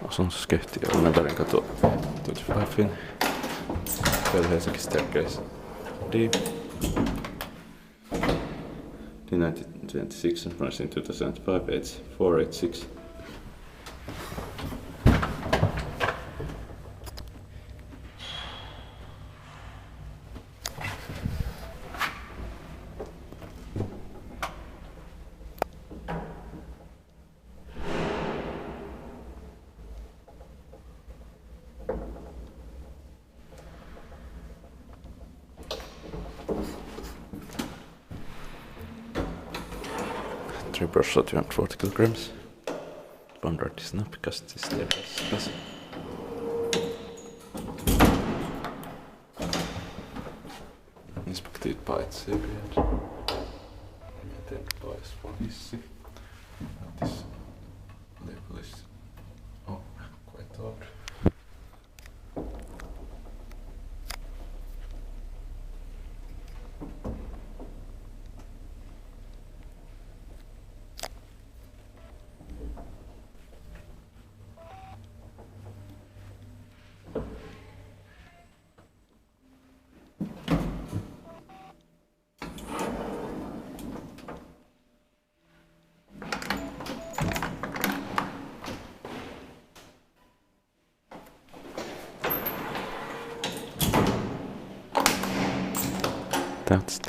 Asuntoskeittiö Runeberginkatu 25 Helsinki staircase D. D1926 and priced in 2005 8486. Three brush 240 kilograms. Standard snap cast staircase. Inspekteert paitseviet. Miten paispoliisi. This label is quite old. That's